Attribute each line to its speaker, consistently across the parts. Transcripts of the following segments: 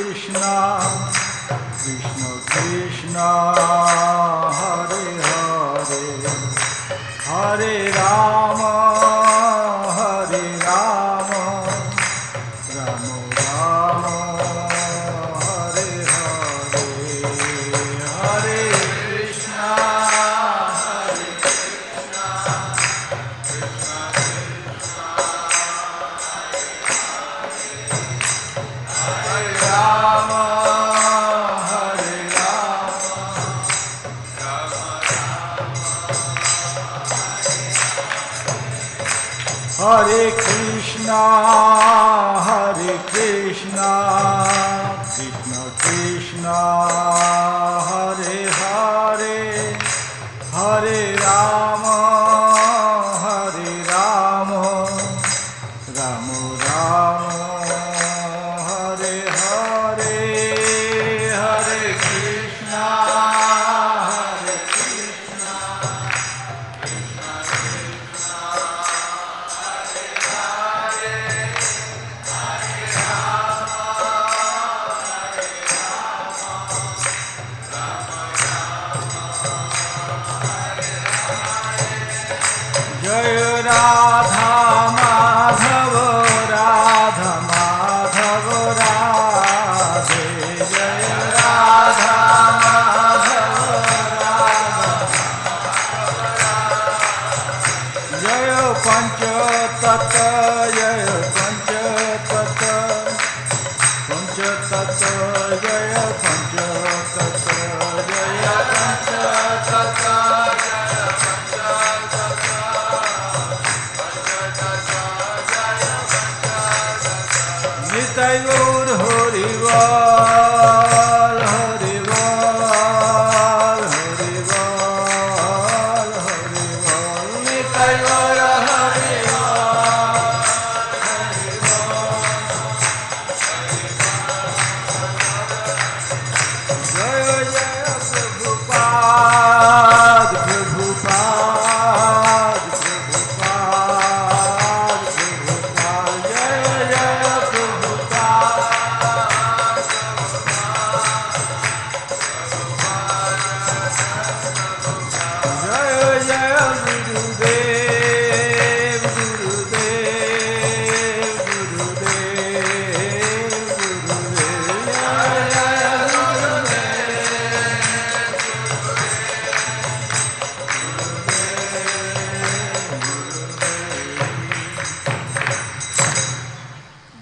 Speaker 1: Krishna, Krishna Krishna, Hare Hare, Hare Rama, Hare Rama, Rama Rama, Hare Hare, Hare Krishna, Hare Krishna, Krishna Krishna, Hare Rama, Hare Rama, Rama Rama, Hare Krishna, Hare Krishna, Krishna Krishna, Hare Hare, Hare Rama, Hare Rama, Rama Rama, Hare Hare, Hare Krishna, Hare Krishna, Krishna Krishna, Hare Hare, Hare Rama, Hare Rama, Rama Rama, Hare Hare. Jai Radha Madhav, Radha Madhav, Radhe, Jai Radha Madhav, Radha Jai Pancha Tata, Jai Pancha Tata, Pancha Tata, Jai Pancha Tata, Jai Pancha Tata, Jai Pancha Tata, Pancha Tata, Jai Pancha Tata. Nitai Gaur Hari Bol, Hari Bol, Hari Bol, Hari Bol. Nitai Gaur Hari Bol, Hari Bol, Hari Bol. Jaya Jaya Prabhupada, Prabhupada, Prabhupada, Prabhupada. Jaya Jaya Prabhupada, Jaya Jaya Gurudev, Gurudev, Gurudev, Gurudev. Jaya Jaya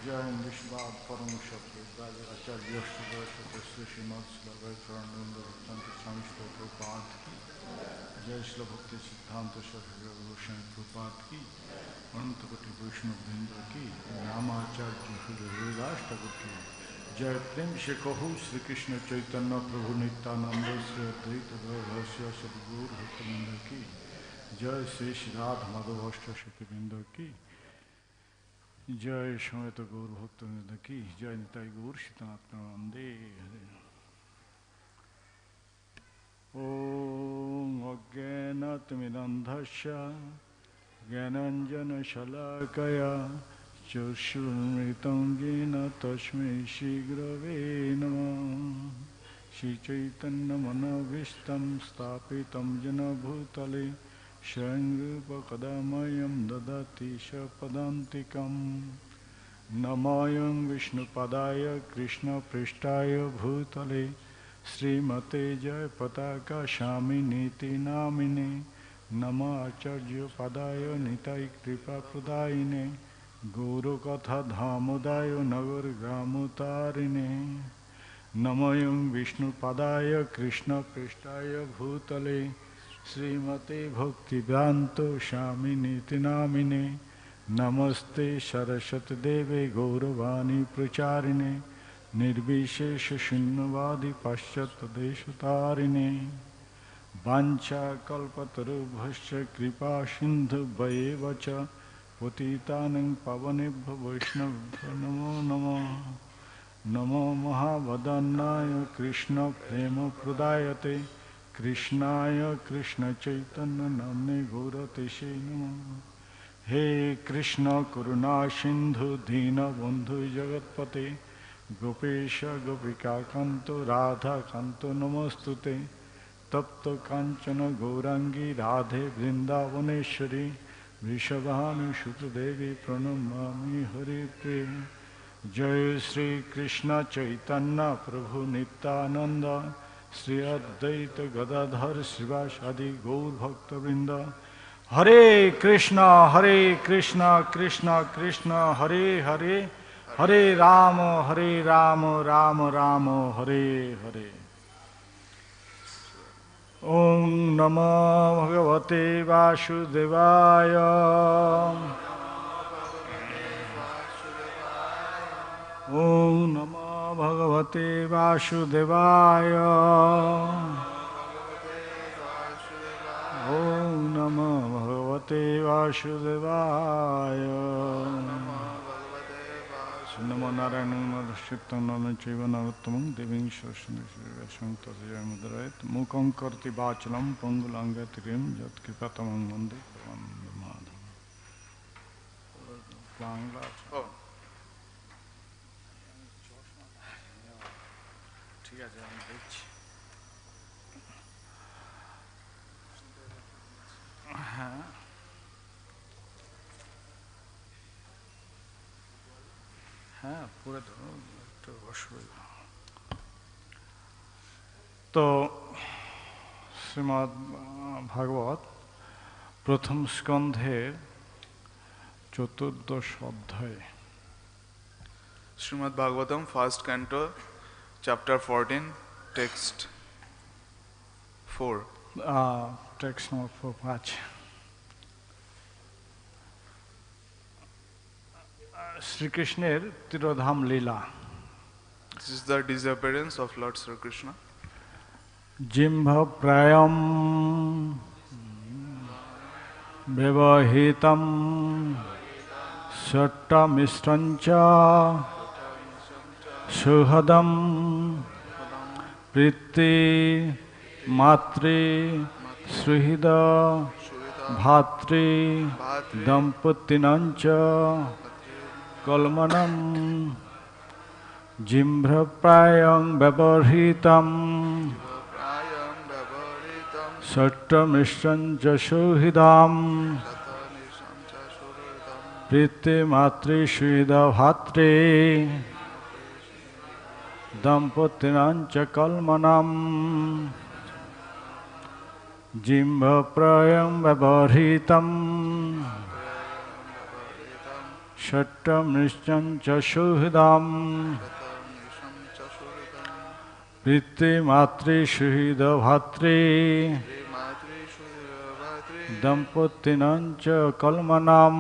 Speaker 1: Jai Vishwad Param Shakti Raja Acharya Shri Srimad Bhagavatam 1.14.4 Jai Shri Bhakti Siddhanta Saraswati Goswami Prabhupada ki, Ananta Koti Vaishnava Vrinda ki, Ramacharya Shri Haridas Thakur ki, Jai Prem Se Kahu Shri Krishna Chaitanya Prabhu Nityananda Shri Advaita Gadadhara Sadguru Bhaktivinoda ki, Jai Shri Shri Radha Madhava Shakti Vrinda ki, Jai Shweta Gaur Bhaktivinoda ki, Jai Nitai Gaur Shitanath-Nande. Om Ajnana-timirandhasya Jnananjana-shalakaya Churshurmritam Jena Tasmai Shri Gurave Namah. Shri Chaitanya Manovistam Stapitam Jena Bhutale Shangrupa-kadamayam Dadati Shapadantikam. Namayam Vishnupadaya Krishna Prishtaya Bhutale Srimate Jai Pataka Shami Niti Namine Nama Acharya Padaya Nitai Kripa Pradayine Guru Katha Dhamodaya Nagar Gramutarine. Namayam Vishnupadaya Krishna Prishtaya Bhutale Srimate Bhakti Vyanto Shami Niti Namine Namaste Saraswati Deve Gauravani Pracharine Nirvishesha Shunyavadi Paschat Deshatarine Vancha Kalpatarubhasya Kripa Sindhu Bhayevacha Patitanang Pavanebhya Vaishnavabhyo Namo Namo Namo Mahavadannaya Krishna Prema Pradayate Krishnaya Krishna Chaitanya Namne Gaurate Namo. He Krishna Karuna Sindhu Dina Bandhu Jagatpate Gopesha Gopika Kanto Radha Kanto Namostute Tapta Kanchana Gaurangi Radhe Vrindavaneshwari Vrishabhanu Shuta-devi Pranamami Hari Priya Jai Sri Krishna Chaitanya Prabhu Nityananda Sri Advaita Gadadhar Srivasadi Gaur Bhakta Vrinda Hare Krishna Krishna Krishna Hare Hare Hare Rama Rama Rama Hare Hare Om Namo Bhagavate Vasudevaya Om Namo Bhagavate Vasudevaya Om Namo Bhagavate Vasudevaya Namo Narayana Shittam Namo Chiva Narottamam Deving Shasana Shanktasya Mudrayat Mukam Karti Bachalam Pangulangatrim Jat Kripatamam Vande Madham. ঠিক আছে আমি দেখছি হ্যাঁ হ্যাঁ পুরো তো একটু অসুবিধা তো শ্রীমদ্ ভাগবত প্রথম স্কন্ধের চতুর্দশ অধ্যায়
Speaker 2: Srimad Bhagavatam, first canto, chapter 14, text 4.
Speaker 1: Text number 4, 5. শ্রীকৃষ্ণের তিরোধাম লীলা.
Speaker 2: This is the disappearance of Lord Sri Krishna.
Speaker 1: jihma-prāyaṁ vyavahṛtaṁ śāṭhya-miśraṁ suhṛdam pitṛ-mātṛ-suhṛd-bhrātṛ dam-patīnāṁ kalkanam jihma-prāyam vyavahṛtaṁ śāṭhya-miśraṁ suhṛdam pitṛ-mātṛ-suhṛd-bhrātṛ dam-patīnāṁ kalkanam jihma-prāyam vyavahṛtaṁ śāṭhya-miśraṁ suhṛdam pitṛ-mātṛ-suhṛd-bhrātṛ dam-patīnāṁ kalkanam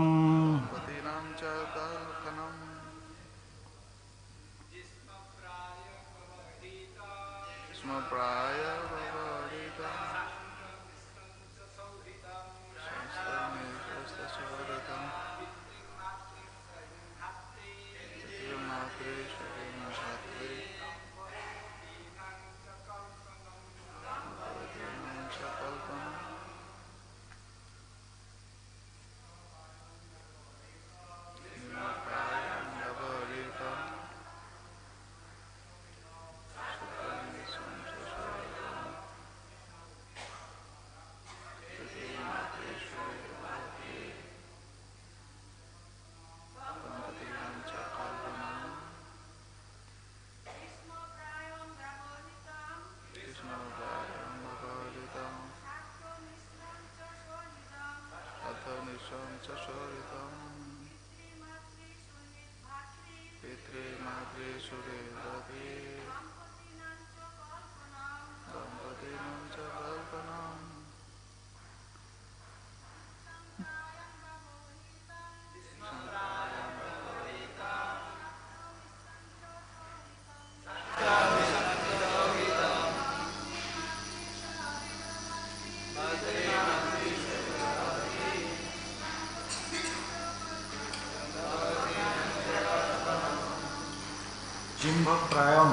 Speaker 1: jihma-prāyaṁ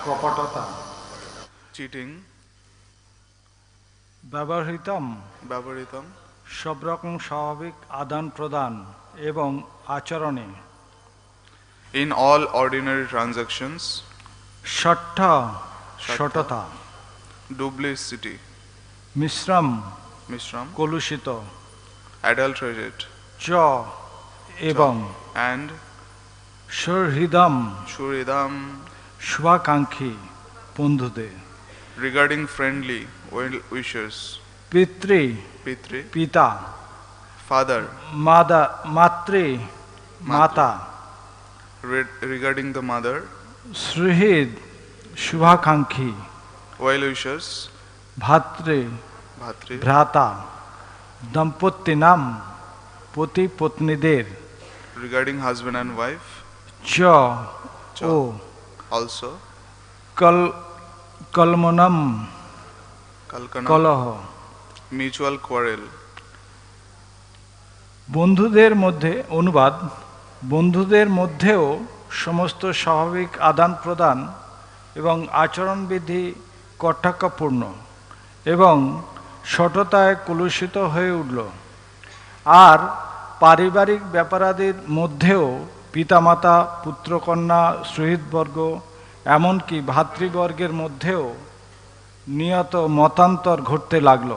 Speaker 1: কপটতা
Speaker 2: cheating,
Speaker 1: vyavahṛtaṁ সব রকম স্বাভাবিক আদান প্রদান এবং আচরণে
Speaker 2: In all ordinary transactions,
Speaker 1: śāṭhya-miśraṁ,
Speaker 2: duplicity,
Speaker 1: miśram,
Speaker 2: polluted, adulterated,
Speaker 1: cha ebang,
Speaker 2: and
Speaker 1: sauhṛdam, শুভাকাঙ্ক্ষী বন্ধুদের,
Speaker 2: regarding friendly wishers,
Speaker 1: pitṛ, পিতা,
Speaker 2: father,
Speaker 1: মাতা,
Speaker 2: regarding the mother,
Speaker 1: সুহৃদ, শুভাকাঙ্ক্ষী,
Speaker 2: well wishers,
Speaker 1: vyavahṛtam, dam-patīnāṁ, পতি পত্নীদের,
Speaker 2: regarding husband and wife,
Speaker 1: cha O
Speaker 2: also,
Speaker 1: kalkanam, কলহ,
Speaker 2: mutual quarrel.
Speaker 1: বন্ধুদের মধ্যে অনুবাদ, বন্ধুদের মধ্যেও সমস্ত স্বাভাবিক আদান প্রদান এবং আচরণবিধি কটাক্ষপূর্ণ এবং সততায় কলুষিত হয়ে উঠল। আর পারিবারিক ব্যাপারাদির মধ্যেও পিতামাতা, পুত্রকন্যা, সুহৃদবর্গ, এমনকি ভাতৃবর্গের মধ্যেও নিয়ত মতান্তর ঘটতে লাগল।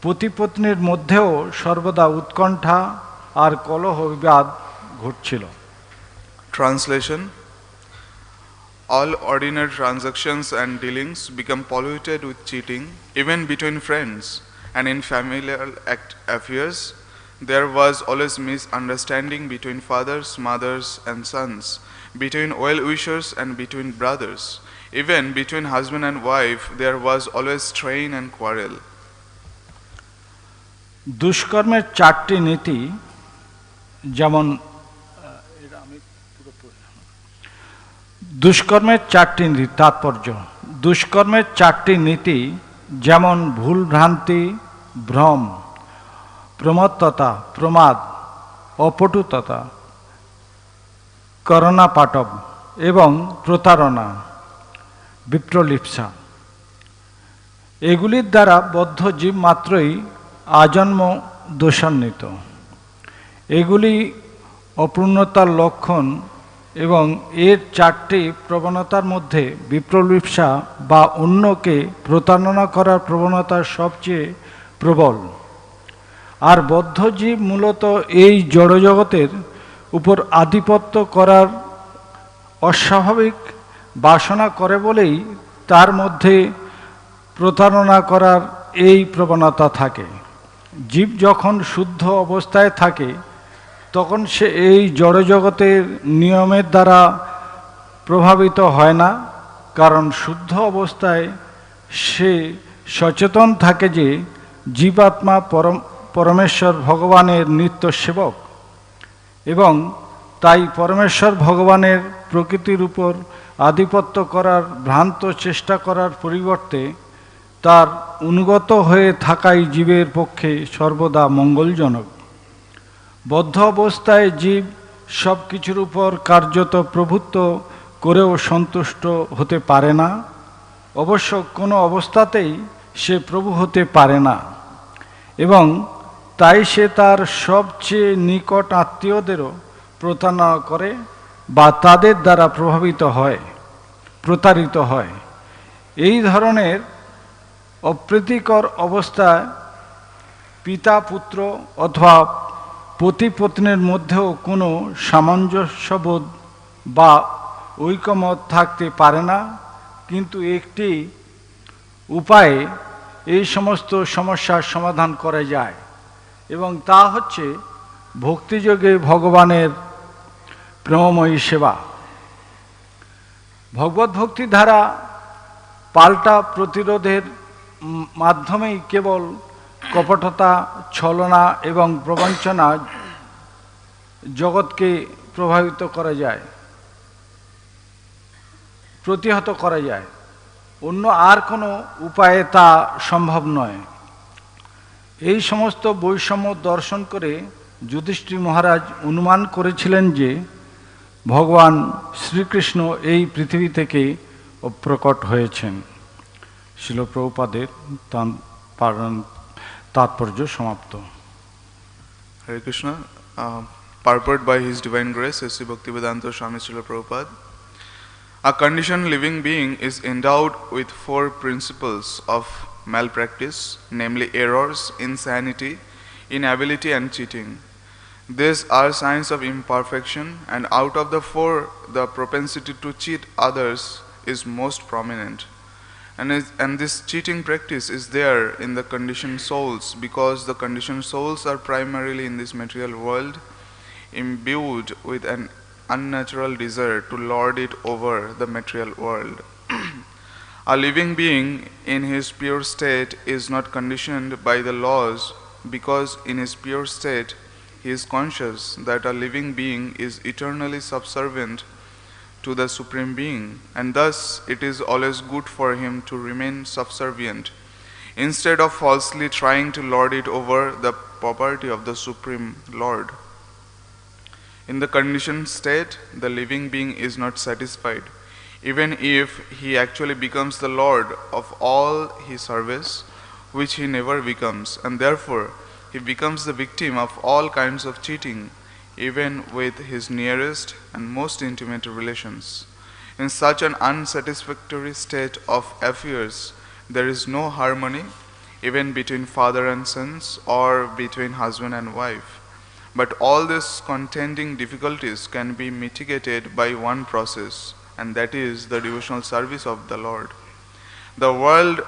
Speaker 1: পতিপত্নীর মধ্যেও সর্বদা উৎকণ্ঠা আর কলহ বিবাদ ঘটছিল।
Speaker 2: Translation: all ordinary transactions and dealings become polluted with cheating, even between friends, and in familial affairs there was always misunderstanding between fathers, mothers, and sons, between well-wishers and between brothers. Even between husband and wife there was always strain and quarrel.
Speaker 1: দুষ্কর্মের চারটি নীতি, যেমন দুষ্কর্মের চারটি নীতি, তাৎপর্য: দুষ্কর্মের চারটি নীতি যেমন ভুল ভ্রান্তি, ভ্রম, প্রমত্ততা, প্রমাদ, অপটুততা, করণাপাটব এবং প্রতারণা, বিপ্রলিপ্সা, এগুলির দ্বারা বদ্ধ জীব মাত্রই আজন্ম দোষান্বিত। এগুলি অপূর্ণতার লক্ষণ এবং এর চারটি প্রবণতার মধ্যে বিপ্রলিপ্সা বা অন্যকে প্রতারণা করার প্রবণতা সবচেয়ে প্রবল। আর বদ্ধ জীব মূলত এই জড়জগতের উপর আধিপত্য করার অস্বাভাবিক বাসনা করে বলেই তার মধ্যে প্রতারণা করার এই প্রবণতা থাকে। জীব যখন শুদ্ধ অবস্থায় থাকে তখন সে এই জড়জগতের নিয়মের দ্বারা প্রভাবিত হয় না, কারণ শুদ্ধ অবস্থায় সে সচেতন থাকে যে জীবাত্মা পরমেশ্বর ভগবানের নিত্য সেবক এবং তাই পরমেশ্বর ভগবানের প্রকৃতির উপর আধিপত্য করার ভ্রান্ত চেষ্টা করার পরিবর্তে তার অনুগত হয়ে থাকাই জীবের পক্ষে সর্বদা মঙ্গলজনক। বদ্ধ অবস্থায় জীব সব কিছুর উপর কার্যত প্রভুত্ব করেও সন্তুষ্ট হতে পারে না, অবশ্য কোনো অবস্থাতেই সে প্রভু হতে পারে না এবং তাই সে তার সবচেয়ে নিকট আত্মীয়দেরও প্রতারণা করে বা তাদের দ্বারা প্রতারিত হয়। এই ধরনের অপ্রীতিকর অবস্থায় পিতা পুত্র অথবা পতি পত্নীর মধ্যেও কোনো সামঞ্জস্যবোধ বা ঐকমত থাকতে পারে না। কিন্তু একটি উপায়ে এই সমস্ত সমস্যার সমাধান করা যায় এবং তা হচ্ছে ভক্তিযোগে ভগবানের প্রেমময়ী সেবা। ভগবত ভক্তি দ্বারা পাল্টা প্রতিরোধের মাধ্যমেই কেবল কপটতা, ছলনা এবং প্রবঞ্চনা জগৎকে প্রতিহত করা যায়। অন্য আর কোনো উপায়ে তা সম্ভব নয়। এই সমস্ত বৈষম্য দর্শন করে যুধিষ্ঠির মহারাজ অনুমান করেছিলেন যে ভগবান শ্রীকৃষ্ণ এই পৃথিবী থেকে প্রকট হয়েছেন। শিল প্রভুপাদের তাৎপর্য সমাপ্ত।
Speaker 2: Hare Krishna. purport by His Divine Grace, S.C. Bhaktivedanta Swami Srila Prabhupada. A conditioned living being is endowed with 4 principles of malpractice, namely errors, insanity, inability and cheating. These are signs of imperfection, and out of the 4, the propensity to cheat others is most prominent. And this cheating practice is there in the conditioned souls, because the conditioned souls are primarily in this material world imbued with an unnatural desire to lord it over the material world. A living being in his pure state is not conditioned by the laws, because in his pure state he is conscious that a living being is eternally subservient to the Supreme Being, and thus it is always good for him to remain subservient, instead of falsely trying to lord it over the property of the Supreme Lord. In the conditioned state, the living being is not satisfied, even if he actually becomes the lord of all his service, which he never becomes, and therefore he becomes the victim of all kinds of cheating, even with his nearest and most intimate relations. In such an unsatisfactory state of affairs, there is no harmony, even between father and sons, or between husband and wife. But all these contending difficulties can be mitigated by one process, and that is the devotional service of the Lord. The world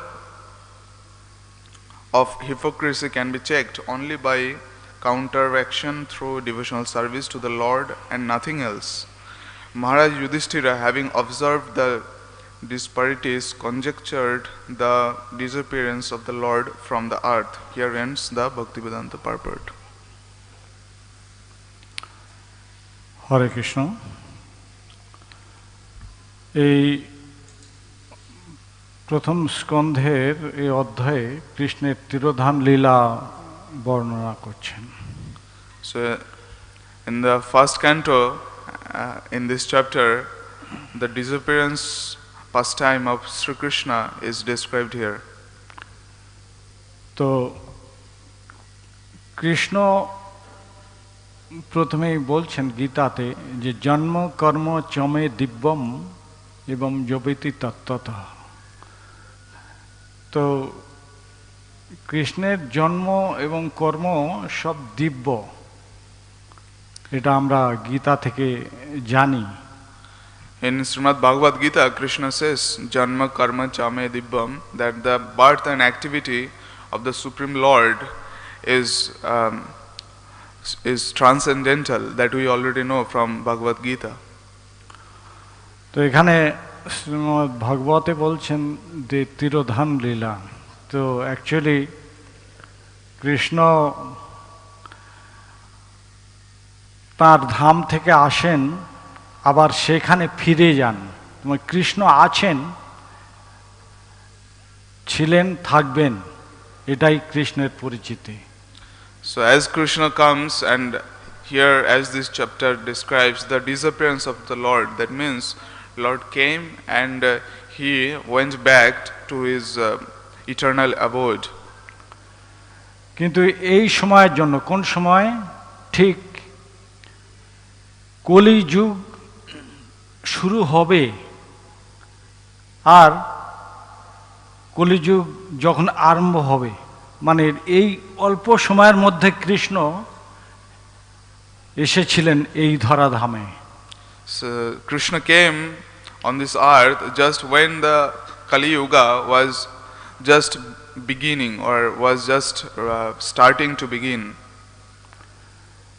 Speaker 2: of hypocrisy can be checked only by counteraction through devotional service to the Lord and nothing else. Maharaj Yudhishthira, having observed the disparities, conjectured the disappearance of the Lord from the earth. Here ends the Bhaktivedanta purport.
Speaker 1: Hare Krishna. এই প্রথম স্কন্ধের এই অধ্যায়ে কৃষ্ণের তিরোধান লীলা বর্ণনা করছেন।
Speaker 2: So in the first canto, in this chapter, the disappearance pastime of Sri Krishna is described here.
Speaker 1: তো কৃষ্ণ প্রথমেই বলছেন গীতাতে যে জন্ম কর্ম চমে দিব্যম এবং জবিতি তত্ত্বতঃ। তো কৃষ্ণের জন্ম এবং কর্ম সব দিব্য, এটা আমরা গীতা থেকে জানি।
Speaker 2: In Srimad Bhagavatam Gita, Krishna says, Janma karma chame dibbam, that the birth and activity of the Supreme Lord is transcendental, that we already know from Bhagavad Gita.
Speaker 1: তো এখানে শ্রীমদ্ ভাগবতে বলছেন যে তিরোধান লীলা। তো অ্যাকচুয়ালি কৃষ্ণ তার ধাম থেকে আসেন, আবার সেখানে ফিরে যান। কৃষ্ণ আছেন, ছিলেন, থাকবেন, এটাই কৃষ্ণের পরিচিতি।
Speaker 2: So as Krishna comes, and here as this chapter describes the disappearance of the Lord, that means Lord came and he went back to his eternal abode.
Speaker 1: কিন্তু এই সময়ের জন্য, কোন সময়? ঠিক কলি যুগ শুরু হবে, আর কলিযুগ যখন আরম্ভ হবে, মানে এই অল্প সময়ের মধ্যে কৃষ্ণ এসেছিলেন এই ধরাধামে।
Speaker 2: So Krishna came on this earth just when the Kali Yuga was just beginning, or was just starting to begin.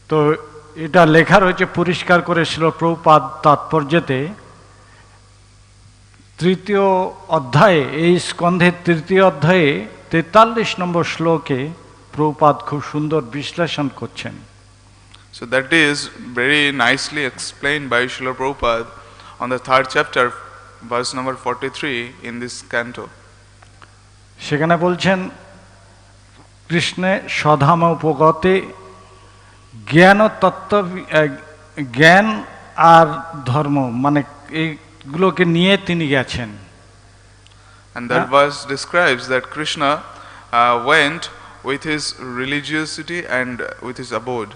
Speaker 1: তো এটা লেখা রয়েছে পরিষ্কার করে শিল প্রভুপাদ তাৎপর্যতে, তৃতীয় অধ্যায়ে, এই স্কন্ধের তৃতীয় অধ্যায়ে 43 নম্বর শ্লোকে প্রভুপাদ খুব সুন্দর বিশ্লেষণ করছেন।
Speaker 2: So that is very nicely explained by Srila Prabhupada on the 3rd chapter, verse number 43 in this canto.
Speaker 1: সেখানে বলছেন কৃষ্ণে স্বধাম উপগতে জ্ঞান তত্ত্ব, জ্ঞান আর ধর্ম, মানে এইগুলোকে নিয়ে তিনি গেছেন।
Speaker 2: And that verse describes that Krishna went with his religiosity and with his abode.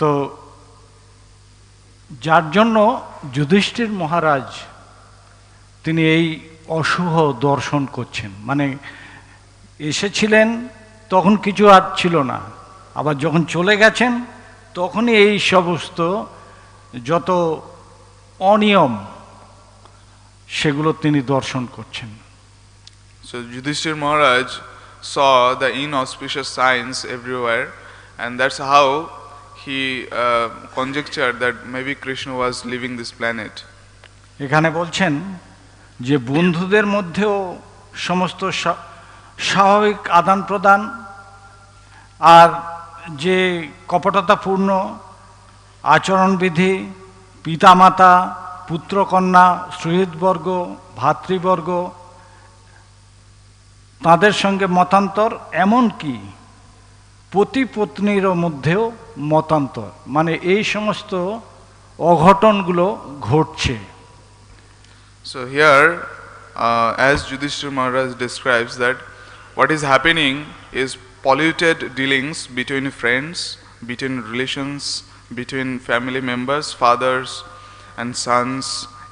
Speaker 1: তো যার জন্য যুধিষ্ঠির মহারাজ তিনি এই অশুভ দর্শন করছেন, মানে এসেছিলেন তখন কিছু আর ছিল না, আবার যখন চলে গেছেন তখনই এই সমস্ত যত অনিয়ম সেগুলো তিনি দর্শন করছেন।
Speaker 2: So Yudhishthir Maharaj saw the inauspicious signs everywhere, and that's how he conjectured that maybe Krishna was leaving this planet.
Speaker 1: এখানে বলছেন যে বন্ধুদের মধ্যেও সমস্ত স্বাভাবিক আদান প্রদান আর যে কপটতাপূর্ণ আচরণবিধি, পিতামাতা, পুত্রকন্যা, সুহৃদবর্গ, ভাতৃবর্গ, তাদের সঙ্গে মতান্তর, এমনকি পতি পত্নীর মধ্যেও মতান্তর, মানে এই সমস্ত অঘটনগুলো ঘটছে।
Speaker 2: So here, as Yudhishthir Maharaj describes that what is happening is polluted dealings between friends, between relations, between family members, fathers and sons,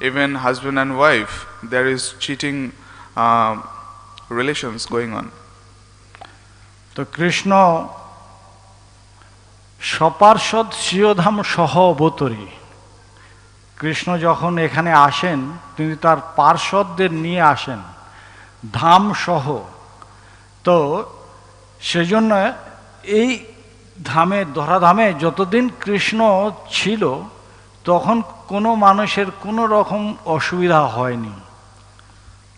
Speaker 2: even husband and wife. There is cheating relations going on.
Speaker 1: তো কৃষ্ণ সপার্ষদ শ্রীয়ধাম সহ অবতরী, কৃষ্ণ যখন এখানে আসেন তিনি তার পার্ষদদের নিয়ে আসেন ধাম সহ। তো সেজন্য এই ধামে, ধরাধামে যতদিন কৃষ্ণ ছিল তখন কোনো মানুষের কোনো রকম অসুবিধা হয়নি।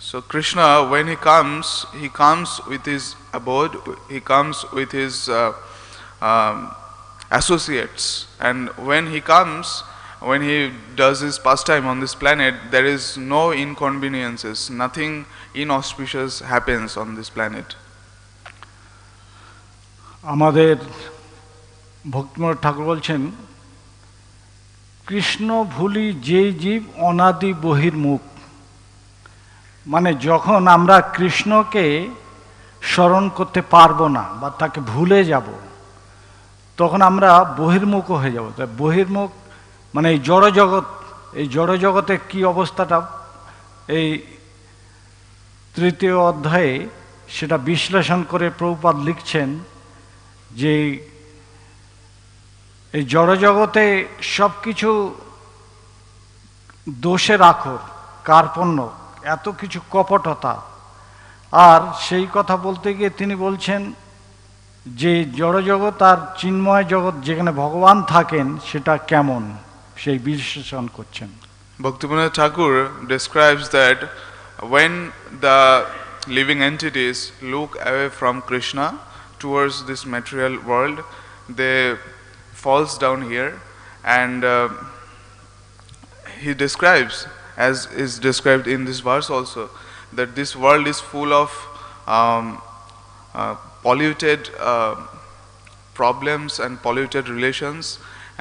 Speaker 2: So Krishna, when he comes with his abode, he comes with his associates, and when he does his pastime on this planet, there is no inconveniences, nothing inauspicious happens on this planet.
Speaker 1: আমাদের ভক্তিময় ঠাকুর বলছেন, কৃষ্ণ ভুলি যেই জীব অনাদি বহির্মুখ, মানে যখন আমরা কৃষ্ণকে স্মরণ করতে পারবো না বা তাকে ভুলে যাব তখন আমরা বহির্মুখ হয়ে যাব। তাই বহির্মুখ মানে এই জড়জগৎ, এই জড়জগতের কি অবস্থাটা এই তৃতীয় অধ্যায়ে সেটা বিশ্লেষণ করে প্রভুপাদ লিখছেন যে এই জড়জগতে সব কিছু দোষের আখর, কার্পণ্য, এত কিছু কপটতা। আর সেই কথা বলতে গিয়ে তিনি বলছেন যে জড়জগৎ আর চিন্ময় জগৎ যেখানে ভগবান থাকেন সেটা কেমন, সেই বিশ্লেষণ করছেন।
Speaker 2: Bhaktivinoda Thakur describes that when the living entities look away from Krishna towards this material world, they falls down here, and he describes, as is described in this verse also, that this world is full of polluted problems and polluted relations,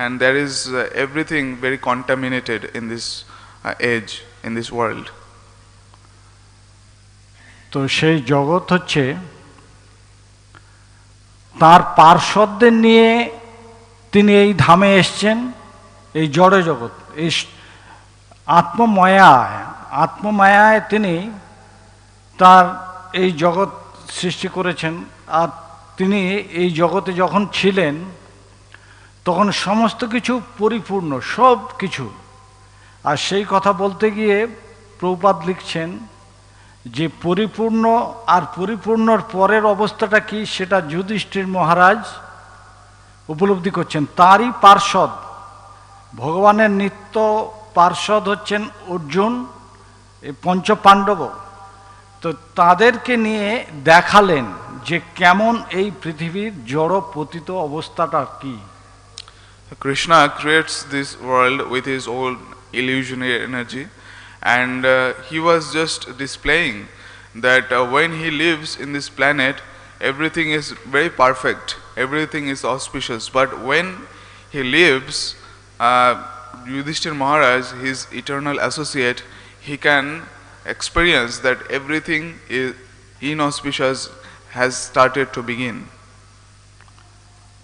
Speaker 2: and there is everything very contaminated in this age, in this world.
Speaker 1: তো সেই জগৎ হচ্ছে তার পার্শ্বদের নিয়ে তিনি এই ধামে এসছেন। এই জড় জগৎ, এই আত্মমায়ায় তিনি তার এই জগৎ সৃষ্টি করেছেন। আর তিনি এই জগতে যখন ছিলেন তখন সমস্ত কিছু পরিপূর্ণ, সব কিছু। আর সেই কথা বলতে গিয়ে প্রভুপাদ লিখছেন যে পরিপূর্ণ আর পরিপূর্ণর পরের অবস্থাটা কি সেটা যুধিষ্ঠির মহারাজ উপলব্ধি করছেন। তারই পার্ষদ, ভগবানের নিত্য পার্ষদ হচ্ছেন অর্জুন, এই পঞ্চপাণ্ডব। তো তাদেরকে নিয়ে দেখালেন যে কেমন এই পৃথিবীর জড় পতিত অবস্থাটা কি।
Speaker 2: Krishna creates this world with his own illusionary energy, and he was just displaying that when he lives in this planet, everything is very perfect, everything is auspicious. But when he leaves, Yudhishthir Maharaj, his eternal associate, he can experience that everything is inauspicious has started to begin.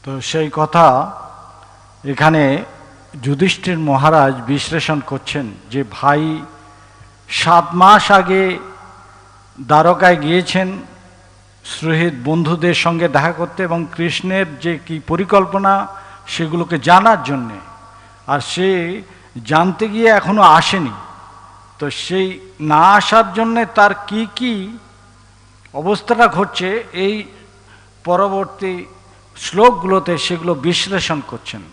Speaker 1: তো সেই কথা এখানে যুধিষ্ঠির মহারাজ বিশ্লেষণ করছেন যে ভাই 7 মাস আগে দ্বারকায় গিয়েছেন সুহৃদ বন্ধুদের সঙ্গে দেখা করতে এবং কৃষ্ণের যে কি পরিকল্পনা সেগুলোকে জানার জন্যে, আর সে জানতে গিয়ে এখনো আসেনি। তো সেই না আসার জন্যে তার কি কি অবস্থাটা ঘটছে এই পরবর্তী শ্লোকগুলোতে সেগুলো বিশ্লেষণ করছেন।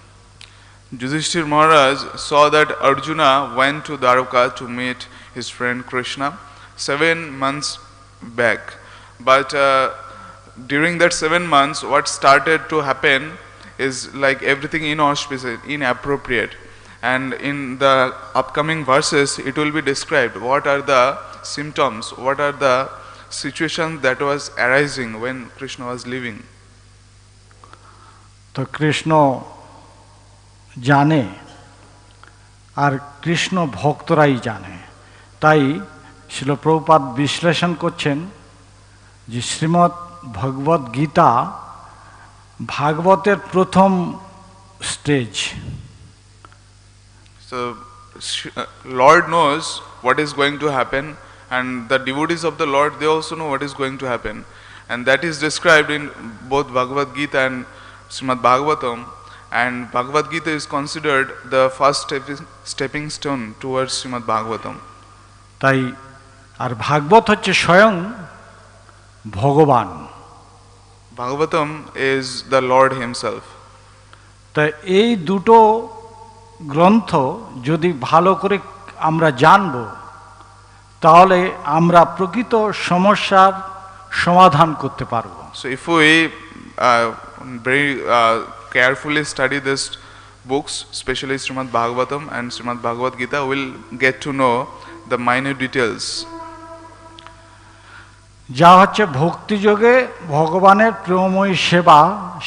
Speaker 2: Yudhishthir Maharaj saw that Arjuna went to Dwaraka to meet his friend Krishna 7 months back. But during that 7 months, what started to happen is like everything inauspicious, inappropriate. And in the upcoming verses, it will be described what are the symptoms, what are the situations that was arising when Krishna was living.
Speaker 1: তো কৃষ্ণ জানে, আর কৃষ্ণ ভক্তরাই জানে। তাই শ্রীল প্রভুপাদ বিশ্লেষণ করছেন যে শ্রীমদ্ ভগবদ গীতা ভাগবতের প্রথম stage.
Speaker 2: So Lord knows what is going to happen, and the devotees of the Lord, they also know what is going to happen, and that is described in both Bhagavad Gita and Srimad Bhagavatam. And Bhagavad Gita is considered the first stepping stone towards Srimad Bhagavatam.
Speaker 1: তাই আর ভাগবত হচ্ছে স্বয়ং ভগবান।
Speaker 2: Bhagavatam is the Lord himself.
Speaker 1: তা এই দুটো গ্রন্থ যদি ভালো করে আমরা জানব, তাহলে আমরা প্রকৃত সমস্যার সমাধান করতে পারব।
Speaker 2: So if we very carefully study these books, especially Srimad Bhagavatam and Srimad Bhagavad Gita, we'll get to know the minor details.
Speaker 1: যা হচ্ছে ভক্তিযোগে ভগবানের প্রেমময়ী সেবা,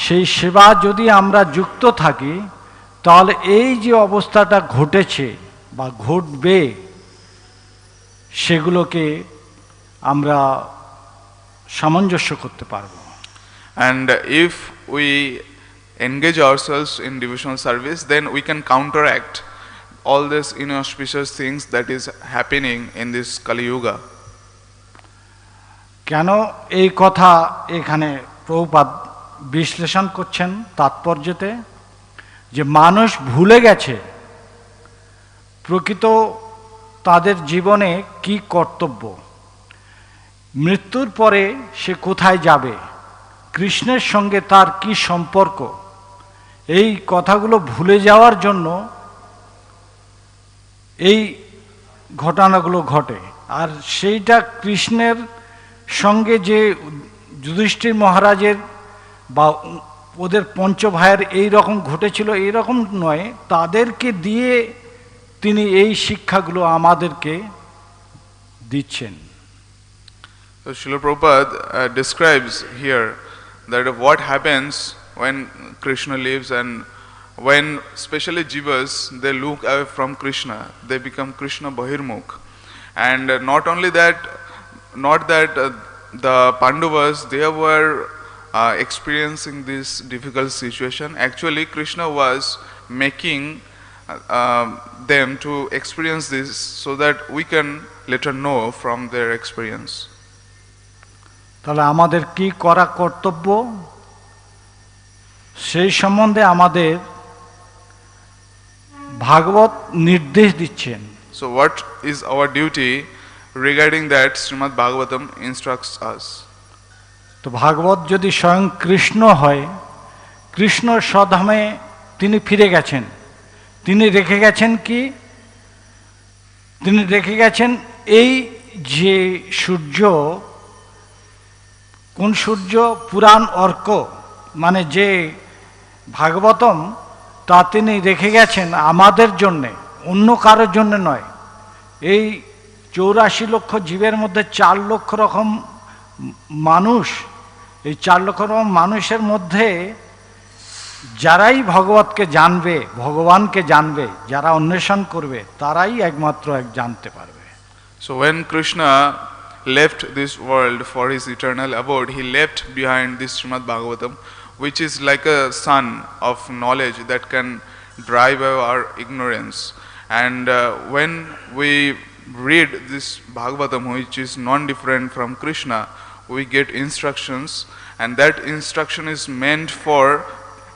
Speaker 1: সেই সেবা যদি আমরা যুক্ত থাকি, তাহলে এই যে অবস্থাটা ঘটেছে বা ঘটবে সেগুলোকে আমরা সামঞ্জস্য করতে পারব।
Speaker 2: And if we engage ourselves in devotional service, then we can counteract all these inauspicious things that is happening in this Kali Yuga.
Speaker 1: কেন এই কথা এখানে প্রভুপাদ বিশ্লেষণ করছেন তাৎপর্যতে, যে মানুষ ভুলে গেছে প্রকৃত তাদের জীবনে কি কর্তব্য, মৃত্যুর পরে সে কোথায় যাবে, কৃষ্ণের সঙ্গে তার কি সম্পর্ক, এই কথাগুলো ভুলে যাওয়ার জন্য এই ঘটনাগুলো ঘটে। আর সেইটা কৃষ্ণের সঙ্গে যে যুধিষ্ঠির মহারাজের বা ওদের পঞ্চভাইয়ের এই রকম ঘটেছিল এই রকম নয়, তাদেরকে দিয়ে তিনি এই শিক্ষাগুলো আমাদেরকে দিচ্ছেন।
Speaker 2: So Srila Prabhupada describes here that what happens when Krishna lives, and when especially jivas they look away from Krishna, they become Krishna bahirmukh. And not only that, not that the Pandavas they were experiencing this difficult situation. Actually Krishna was making them to experience this so that we can later know from their experience.
Speaker 1: তাহলে আমাদের কি করা কর্তব্য সেই সম্বন্ধে আমাদের ভাগবত নির্দেশ দিচ্ছেন।
Speaker 2: So what is our duty regarding that? Srimad Bhagavatam instructs us.
Speaker 1: তো ভাগবত যদি স্বয়ং কৃষ্ণ হয়, কৃষ্ণ স্বধামে তিনি ফিরে গেছেন, তিনি রেখে গেছেন কি, তিনি রেখে গেছেন এই যে সূর্য, কোন সূর্য, পুরাণ অর্ক, মানে যে ভাগবতম, তা তিনি রেখে গেছেন আমাদের জন্যে, অন্য কারোর জন্য নয়। এই 84 লক্ষ জীবের মধ্যে 4 লক্ষ রকম মানুষ, এই 4 লক্ষ রকম মানুষের মধ্যে যারাই ভগবতকে জানবে, ভগবানকে জানবে, যারা অন্বেষণ করবে, তারাই একমাত্র জানতে পারবে।
Speaker 2: So when Krishna left this world for his eternal abode, he left behind this Srimad Bhagavatam, which is like a sun of knowledge that can drive our ignorance. And when we read this Bhagavatam, which is non-different from Krishna, we get instructions, and that instruction is meant for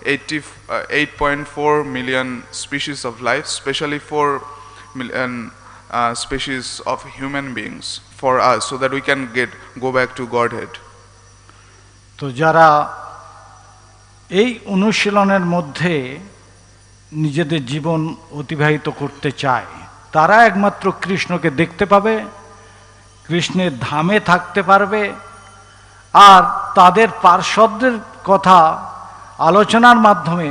Speaker 2: 8.4 million species of life, especially 4 million species of human beings for us, so that we can go back to Godhead.
Speaker 1: তো যারা এই অনুশীলনের মধ্যে নিজেদের জীবন অতিবাহিত করতে চায় তারা একমাত্র কৃষ্ণকে দেখতে পাবে, কৃষ্ণের ধামে থাকতে পারবে, আর তাদের পার্শ্বদের কথা আলোচনার মাধ্যমে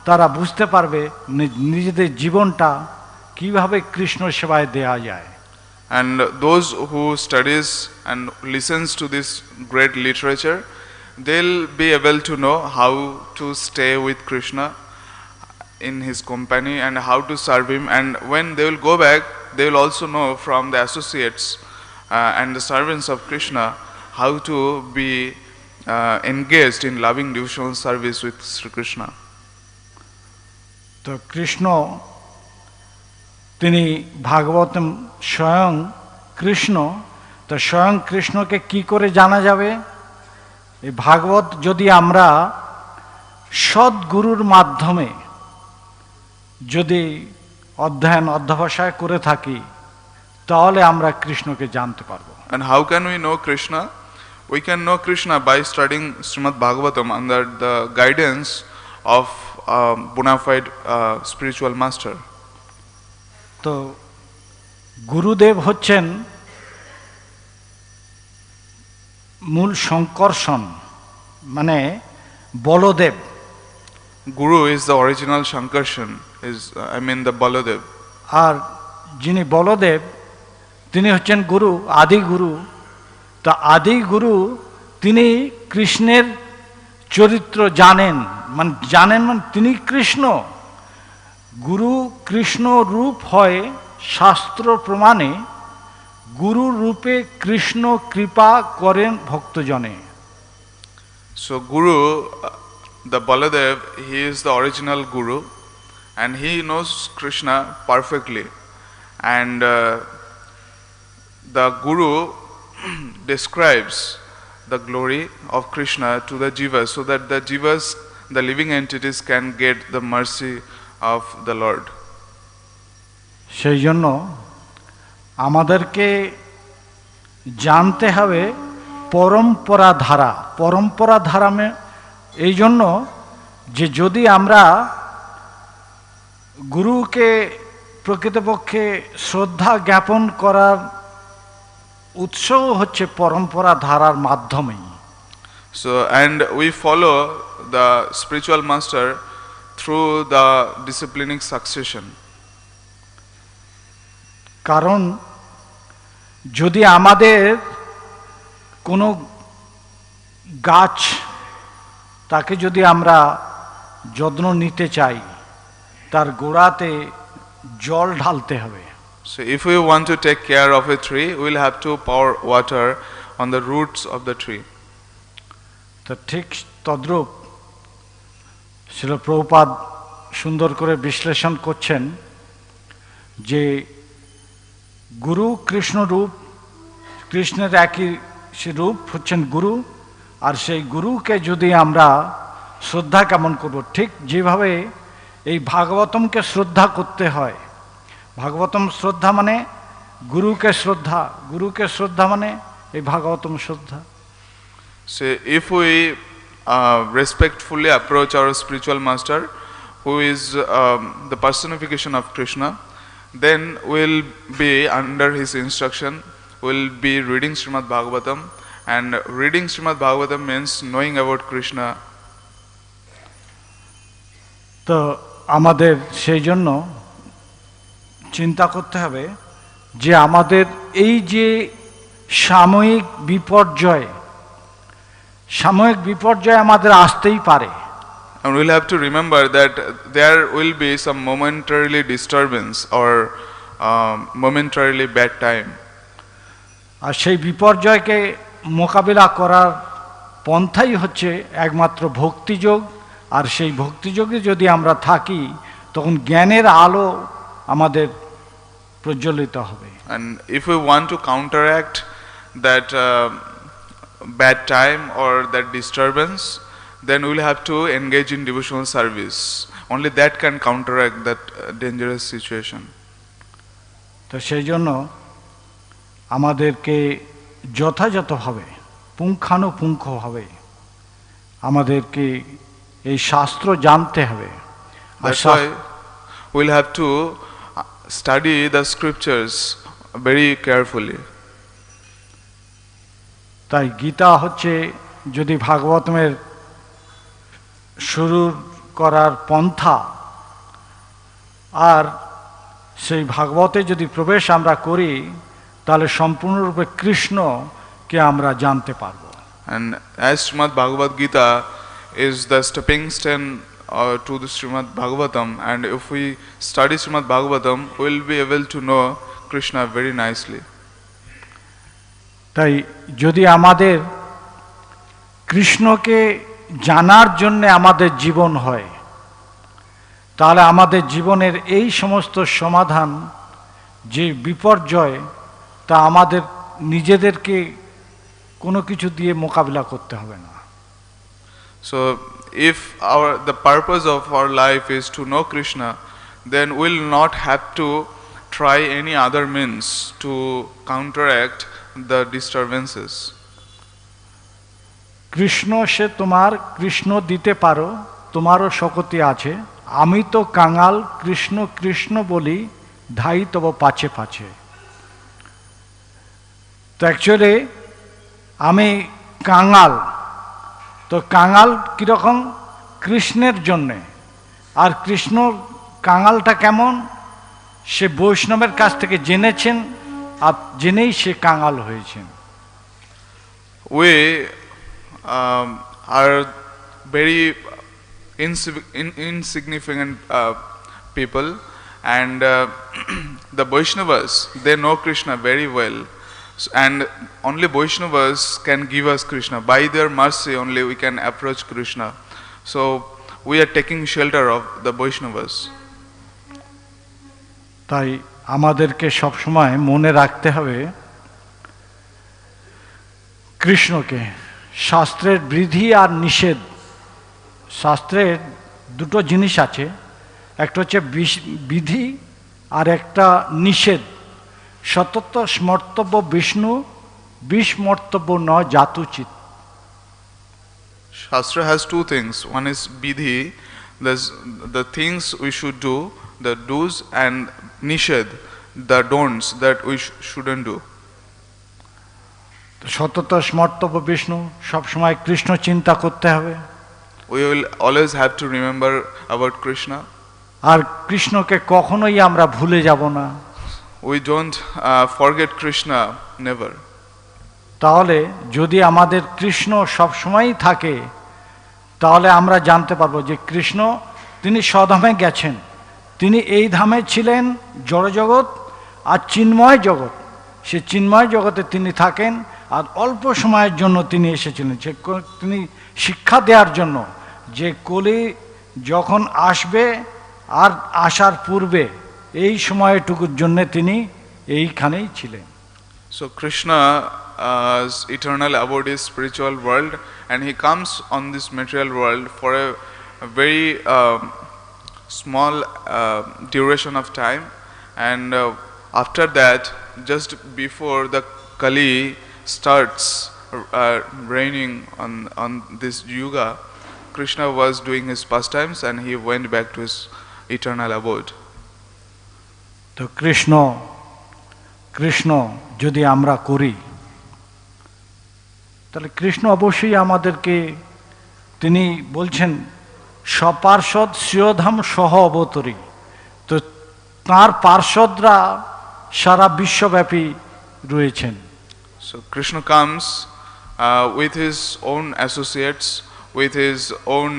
Speaker 1: তারা বুঝতে পারবে নিজেদের জীবনটা কিভাবে কৃষ্ণ সেবায় দেয়া যায়।
Speaker 2: And those who studies and listens to this great literature, they'll be able to know how to stay with Krishna in his company and how to serve him, and when they will go back, they will also know from the associates and the servants of Krishna how to be engaged in loving devotional service with Sri Krishna.
Speaker 1: তো কৃষ্ণ তিনি ভাগবতম স্বয়ং কৃষ্ণ, তো স্বয়ং কৃষ্ণকে কি করে জানা যাবে? এই ভাগবত যদি আমরা সদ্গুরুর মাধ্যমে যদি অধ্যবসায় করে থাকি তাহলে আমরা কৃষ্ণকে জানতে পারবো।
Speaker 2: And how can we know Krishna? We can know Krishna by studying Srimad Bhagavatam under the guidance of bona fide spiritual master.
Speaker 1: তো গুরুদেব হচ্ছেন মূল সংকর্ষণ, মানে Baladev.
Speaker 2: Guru is the original Shankarshan, the Baladev.
Speaker 1: আর যিনি বলদেব তিনি হচ্ছেন গুরু, আদি গুরু। তা আদি গুরু তিনি কৃষ্ণের চরিত্র জানেন, মানে তিনি কৃষ্ণ। গুরু কৃষ্ণ রূপ হয় শাস্ত্র প্রমাণে, গুরু রূপে কৃষ্ণ কৃপা করেন ভক্তজনে।
Speaker 2: So Guru, the Baladev, he is the original Guru, and he knows Krishna perfectly, and the Guru describes the glory of Krishna to the jivas, so that the jivas, the living entities, can get the mercy of the Lord.
Speaker 1: সেই জন্য আমাদেরকে জানতে হবে পরম্পরা ধারা। পরম্পরা ধারা এই জন্য যে যদি আমরা গুরুকে প্রকৃতপক্ষে শ্রদ্ধা জ্ঞাপন করার উৎস হচ্ছে পরম্পরা ধারার মাধ্যমেই।
Speaker 2: So, and we follow the spiritual master through the disciplining succession.
Speaker 1: কারণ যদি আমাদের কোনো গাছ তাকে যদি আমরা যত্ন নিতে চাই তার গোড়াতে জল ঢালতে হবে।
Speaker 2: So if we want to take care of a tree, we will have to pour water on the roots of the tree.
Speaker 1: তো ঠিক তদ্রূপ শ্রীল প্রভুপাদ সুন্দর করে বিশ্লেষণ করছেন যে গুরু কৃষ্ণ রূপ, কৃষ্ণের একই রূপ হচ্ছেন গুরু, আর সেই গুরুকে যদি আমরা শ্রদ্ধা কেমন করব, ঠিক যেভাবে এই ভাগবতমকে শ্রদ্ধা করতে হয়। ভাগবতম শ্রদ্ধা মানে গুরুকে শ্রদ্ধা, গুরুকে শ্রদ্ধা মানে এই ভাগবতম শ্রদ্ধা।
Speaker 2: So if we respectfully approach our spiritual master, who is the personification of Krishna, then we'll be under his instruction, we'll be reading Srimad Bhagavatam, and reading Srimad Bhagavatam means knowing about Krishna.
Speaker 1: তো আমাদের সেই জন্য চিন্তা করতে হবে যে আমাদের এই যে সাময়িক বিপর্যয় আমাদের আসতেই পারে।
Speaker 2: And we'll have to remember that there will be some momentarily disturbance or momentarily bad time.
Speaker 1: আর সেই বিপর্যয়কে মোকাবিলা করার পন্থাই হচ্ছে একমাত্র ভক্তিযোগ। আর সেই ভক্তিযোগে যদি আমরা থাকি তখন জ্ঞানের আলো আমাদের প্রজ্বলিত হবে।
Speaker 2: And if we want to counteract that bad time or that disturbance, then we'll have to engage in devotional service. Only that can counteract that dangerous situation.
Speaker 1: তো সেই জন্য আমাদেরকে যথাযথভাবে পুঙ্খানুপুঙ্খভাবে আমাদেরকে এই শাস্ত্র জানতে হবে।
Speaker 2: That's why we'll have to study the scriptures very carefully.
Speaker 1: তাই গীতা হচ্ছে যদি ভাগবতমের শুরু করার পন্থা, আর সেই ভাগবতে যদি প্রবেশ আমরা করি তাহলে সম্পূর্ণরূপে কৃষ্ণকে আমরা জানতে পারব।
Speaker 2: And as Srimad Bhagavad Gita is the stepping stone to the Srimad Bhagavatam, and if we study Srimad Bhagavatam, we will be able to know Krishna very nicely.
Speaker 1: তাই যদি আমাদের কৃষ্ণকে জানার জন্য আমাদের জীবন হয়, তাহলে আমাদের জীবনের এই সমস্ত সমাধান যে বিপর্যয়, তা আমাদের নিজেদেরকে কোনো কিছু দিয়ে মোকাবিলা করতে হবে না।
Speaker 2: So if the purpose of our life is to know Krishna, then we'll not have to try any other means to counteract the disturbances.
Speaker 1: Krishna সে তোমার, কৃষ্ণ দিতে পারো, তোমারও শক্তি আছে, আমি তো কাঙাল, কৃষ্ণ কৃষ্ণ বলি, ধাই তব পাছে পাছে। তো অ্যাকচুয়ালি আমি কাঙাল, তো কাঙাল কীরকম? কৃষ্ণের জন্যে। আর কৃষ্ণ কাঙালটা কেমন? সে বৈষ্ণবের কাছ থেকে জেনেছেন, আর জেনেই সে কাঙাল হয়েছেন।
Speaker 2: We are very insignificant people, and the Vaishnavas, they know Krishna very well, and only Vaishnavas can give us Krishna. By their mercy only we can approach Krishna. So we are taking shelter of the Vaishnavas.
Speaker 1: তাই আমাদেরকে সবসময় মনে রাখতে হবে কৃষ্ণকে। শাস্ত্রের বিধি আর নিষেধ, শাস্ত্রের দুটো জিনিস আছে, একটা হচ্ছে বিধি আর একটা নিষেধ। সতত স্মর্তব্য বিষ্ণু, বিস্মর্তব্য ন জাতুচিত।
Speaker 2: Shastra has two things. One is bidhi, the things we should do, the do's, and nishad, the don'ts that we shouldn't do.
Speaker 1: সতত স্মর্তব্য Vishnu, সবসময় কৃষ্ণ চিন্তা করতে হবে।
Speaker 2: We will always have to remember about Krishna.
Speaker 1: আর কৃষ্ণকে কখনোই আমরা ভুলে যাব না।
Speaker 2: We don't forget Krishna, never.
Speaker 1: তাহলে যদি আমাদের কৃষ্ণ সবসময়ই থাকে, তাহলে আমরা জানতে পারবো যে কৃষ্ণ তিনি স্বধামে গেছেন, তিনি এই ধামে ছিলেন জড়জগৎ আর চিন্ময় জগৎ। সে চিন্ময় জগতে তিনি থাকেন, আর অল্প সময়ের জন্য তিনি এসেছিলেন। তিনি শিক্ষা দেওয়ার জন্য যে কলি যখন আসবে আর আসার পূর্বে এই সময়টুকুর জন্য তিনি এইখানেই ছিলেন।
Speaker 2: So Krishna's eternal abode is spiritual world, and he comes on this material world for a very small duration of time, and after that, just before the Kali starts reigning on this yuga, Krishna was doing his pastimes and he went back to his eternal abode.
Speaker 1: তো কৃষ্ণ যদি আমরা করি, তাহলে কৃষ্ণ অবশ্যই আমাদেরকে, তিনি বলছেন স্বপার্ষদ শ্রীয়ধাম সহ অবতরী। তো তাঁর পার্ষদরা সারা বিশ্বব্যাপী রয়েছেন।
Speaker 2: So Krishna comes with his own associates, with his own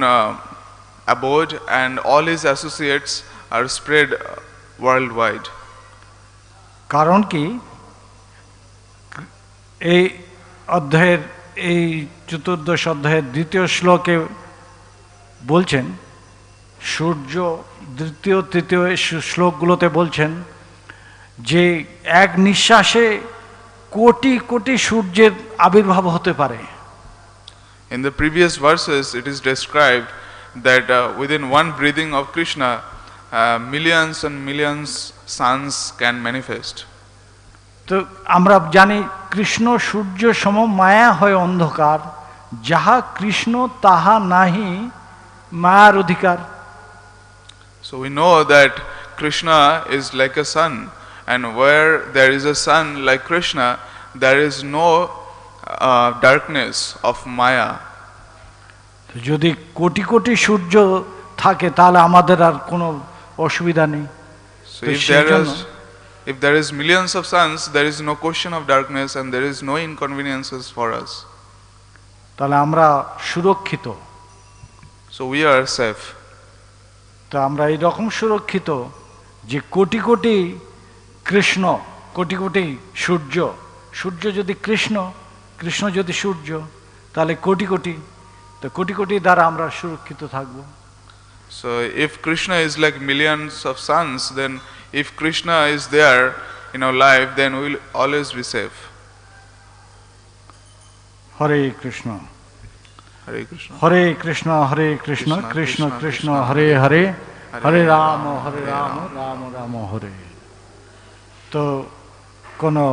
Speaker 2: abode, and all his associates are spread worldwide.
Speaker 1: কারণ কি? এই অধ্যায়ের এই চতুর্দশ অধ্যায়ের দ্বিতীয় শ্লোকে বলছেন সূর্য দ্বিতীয় তৃতীয় শ্লোকগুলোতে বলছেন যে এক নিঃশ্বাসে কোটি কোটি সূর্যের আবির্ভাব হতে পারে।
Speaker 2: In the previous verses it is described that within one breathing of Krishna millions and millions suns can manifest.
Speaker 1: তো আমরা জানি কৃষ্ণ সূর্য সম মায়া হয় অন্ধকার, যাহা কৃষ্ণ তাহা নাহি মায়ার অধিকার।
Speaker 2: So we know that Krishna is like a sun, and where there is a sun like Krishna, there is no darkness of Maya.
Speaker 1: যদি কোটি কোটি সূর্য থাকে তাহলে আমাদের আর কোনো অসুবিধা নেই।
Speaker 2: So if there is millions of suns, there is no question of darkness and there is no inconveniences for us.
Speaker 1: তাহলে আমরা সুরক্ষিত।
Speaker 2: So we are safe.
Speaker 1: তো আমরা এই রকম সুরক্ষিত যে কোটি কোটি কৃষ্ণ, কোটি কোটি সূর্য, সূর্য যদি কৃষ্ণ, কৃষ্ণ যদি সূর্য, তাহলে কোটি কোটি, তো কোটি কোটি দ্বারা আমরা সুরক্ষিত থাকব।
Speaker 2: So if Krishna is like millions of suns, then if Krishna is there in our life, then we will always be safe.
Speaker 1: Hare Krishna.
Speaker 2: Hare Krishna.
Speaker 1: Hare Krishna, Hare Krishna, Krishna Krishna, Hare Hare, Hare Rama, Hare Rama, Rama Rama, Hare. তো কোনো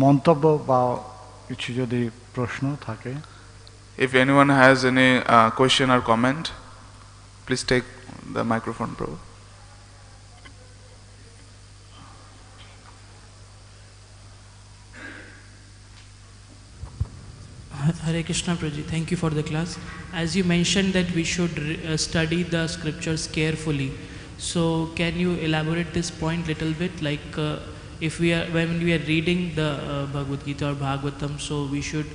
Speaker 1: মন্তব্য বা কিছু যদি প্রশ্ন থাকে?
Speaker 2: If anyone has any question or comment, please take the microphone, bro.
Speaker 3: Hare Krishna Prabhuji, thank you for the class. As you mentioned that we should study the scriptures carefully, so can you elaborate this point little bit? Like if when we are reading the Bhagavad Gita or Bhagavatam, so we should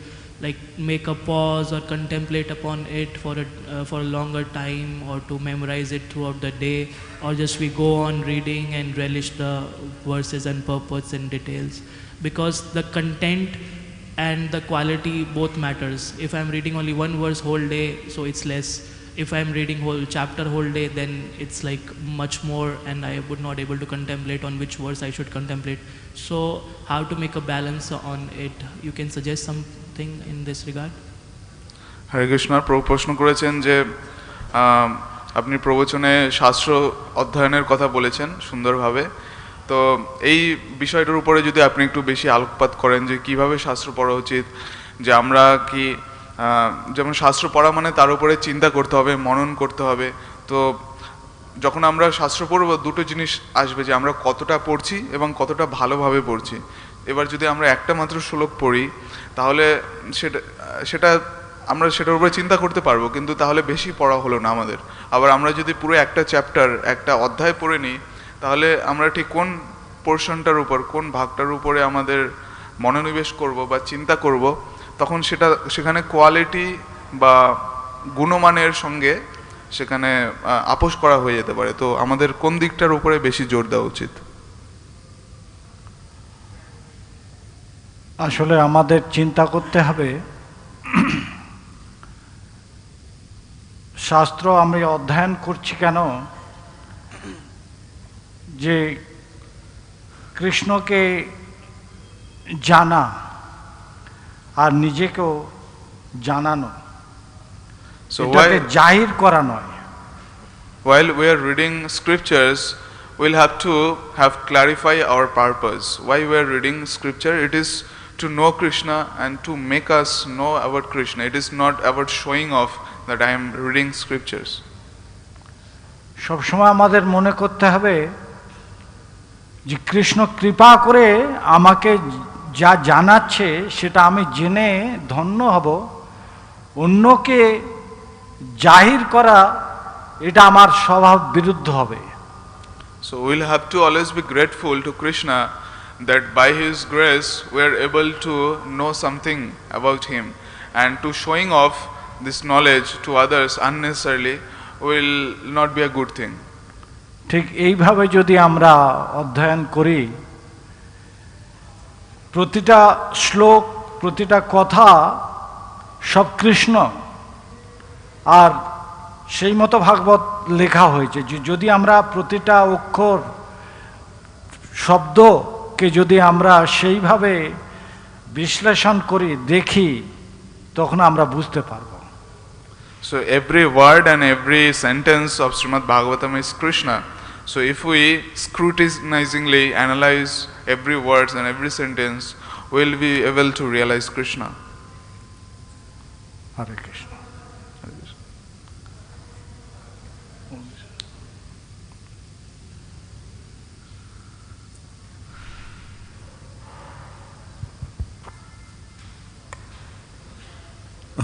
Speaker 3: like make a pause or contemplate upon it for a longer time, or to memorize it throughout the day, or just we go on reading and relish the verses and purports and details, because the content and the quality both matters. If I'm reading only one verse whole day, so it's less. If I'm reading whole chapter whole day, then it's like much more, and I would not able to contemplate on which verse I should contemplate. So how to make a balance on it? You can suggest something in this regard?
Speaker 2: Hare Krishna, প্রশ্ন করেছেন যে আপনি প্রবচনে শাস্ত্র অধ্যয়নের কথা বলেছেন সুন্দরভাবে, তো এই বিষয়টার উপরে যদি আপনি একটু বেশি আলোকপাত করেন যে কিভাবে শাস্ত্র পড়া উচিত, যে আমরা কি যেমন শাস্ত্র পড়া মানে তার উপরে চিন্তা করতে হবে, মনন করতে হবে, তো যখন আমরা শাস্ত্র পড়ব দুটো জিনিস আসবে, যে আমরা কতটা পড়ছি এবং কতটা ভালোভাবে পড়ছি। এবার যদি আমরা একটা মাত্র শ্লোক পড়ি তাহলে সেটা আমরা সেটার উপরে চিন্তা করতে পারবো, কিন্তু তাহলে বেশি পড়া হলো না আমাদের। আবার আমরা যদি পুরো একটা চ্যাপ্টার, একটা অধ্যায় পড়ে নিই, তাহলে আমরা ঠিক কোন পোর্শনটার উপর, কোন ভাগটার উপরে আমাদের মনোনিবেশ করব বা চিন্তা করব, তখন সেখানে কোয়ালিটি বা গুণমানের সঙ্গে সেখানে আপোষ করা হয়ে যেতে পারে। তো আমাদের কোন দিকটার উপরে বেশি জোর দেওয়া উচিত?
Speaker 1: আসলে আমাদের চিন্তা করতে হবে, শাস্ত্র আমরা অধ্যয়ন করছি কেন, যে কৃষ্ণকে জানা আর নিজেকেও জানানো, এটাকে জাহির করা নয়।
Speaker 2: While we are reading scriptures, we'll have to clarify our purpose. Why we are reading scripture? It is to know Krishna and to make us know about Krishna. It is not about showing off that I am reading scriptures.
Speaker 1: সবসময় আমাদের মনে করতে হবে যে কৃষ্ণ কৃপা করে আমাকে যা জানাচ্ছে সেটা আমি জেনে ধন্য হব, অন্যকে জাহির করা এটা আমার স্বভাব বিরুদ্ধ হবে।
Speaker 2: So we'll have to always be grateful to Krishna that by his grace we are able to know something about him, and to showing off this knowledge to others unnecessarily will not be a good thing.
Speaker 1: ঠিক এইভাবে যদি আমরা অধ্যয়ন করি, প্রতিটা শ্লোক, প্রতিটা কথা সব কৃষ্ণ, আর সেই মতো ভাগবত লেখা হয়েছে যে যদি আমরা প্রতিটা অক্ষর শব্দকে যদি আমরা সেইভাবে বিশ্লেষণ করি দেখি তখন আমরা বুঝতে পারব.
Speaker 2: So every word and every sentence of Srimad Bhagavatam is Krishna. So if we scrutinizingly analyze every word and every sentence, we will be able to realize Krishna.
Speaker 1: Hare Krishna.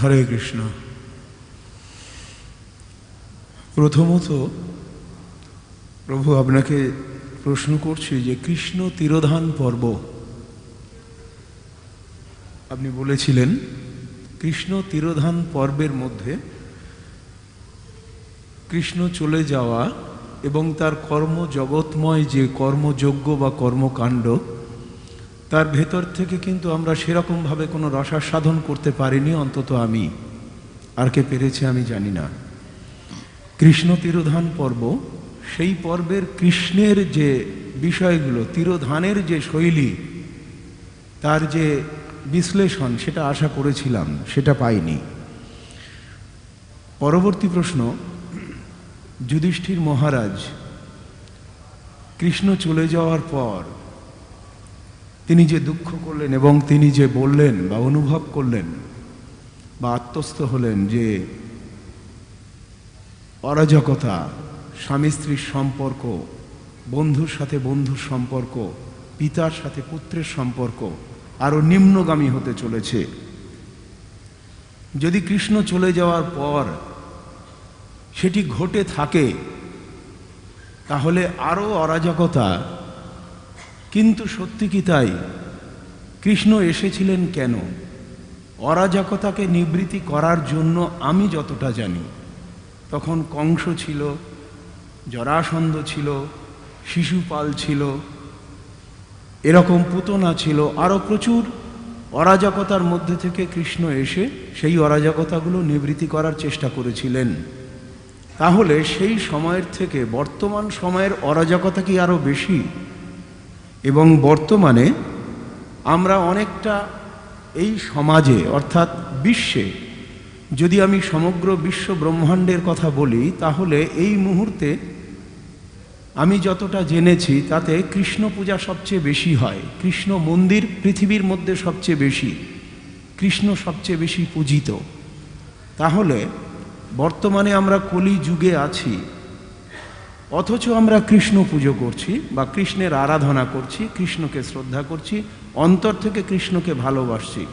Speaker 4: হরে কৃষ্ণ। প্রথমত প্রভু আপনাকে প্রশ্ন করছি যে কৃষ্ণ তিরোধান পর্ব আপনি বলেছিলেন কৃষ্ণ তিরোধান পর্বের মধ্যে কৃষ্ণ চলে যাওয়া এবং তার কর্মজগৎময় যে কর্মযজ্ঞ বা কর্মকাণ্ড তার ভেতর থেকে কিন্তু আমরা সেরকমভাবে কোনো রসাস্বাদন করতে পারিনি, অন্তত আমি। আর কে পেরেছে আমি জানি না। কৃষ্ণ তিরোধান পর্ব, সেই পর্বের কৃষ্ণের যে বিষয়গুলো, তিরোধানের যে শৈলী, তার যে বিশ্লেষণ, সেটা আশা করেছিলাম, সেটা পাইনি। পরবর্তী প্রশ্ন, যুধিষ্ঠির মহারাজ কৃষ্ণ চলে যাওয়ার পর তিনি যে দুঃখ করলেন এবং তিনি যে বললেন বা অনুভব করলেন বা আত্মস্থ হলেন যে অরাজকতা, স্বামী স্ত্রীর সম্পর্ক, বন্ধুর সাথে বন্ধুর সম্পর্ক, পিতার সাথে পুত্রের সম্পর্ক আরও নিম্নগামী হতে চলেছে। যদি কৃষ্ণ চলে যাওয়ার পর সেটি ঘটে থাকে তাহলে আরও অরাজকতা। কিন্তু সত্যি কি তাই? কৃষ্ণ এসেছিলেন কেন? অরাজকতাকে নিবৃত্তি করার জন্য আমি যতটা জানি। তখন কংস ছিল, জরাসন্ধ ছিল, শিশুপাল ছিল, এরকম পুতনা ছিল, আরও প্রচুর অরাজকতার মধ্যে থেকে কৃষ্ণ এসে সেই অরাজকতাগুলো নিবৃত্তি করার চেষ্টা করেছিলেন। তাহলে সেই সময়ের থেকে বর্তমান সময়ের অরাজকতা কি আরও বেশি? এবং বর্তমানে আমরা অনেকটা এই সমাজে অর্থাৎ বিশ্বে, যদি আমি সমগ্র বিশ্ব ব্রহ্মাণ্ডের কথা বলি, তাহলে এই মুহূর্তে আমি যতটা জেনেছি তাতে কৃষ্ণ পূজা সবচেয়ে বেশি হয়। কৃষ্ণ মন্দির পৃথিবীর মধ্যে সবচেয়ে বেশি, কৃষ্ণ সবচেয়ে বেশি পূজিত। তাহলে বর্তমানে আমরা কলি যুগে আছি, অথচ আমরা কৃষ্ণ পুজো করছি বা কৃষ্ণের আরাধনা করছি, কৃষ্ণকে শ্রদ্ধা করছি, অন্তর থেকে কৃষ্ণকে ভালোবাসছি।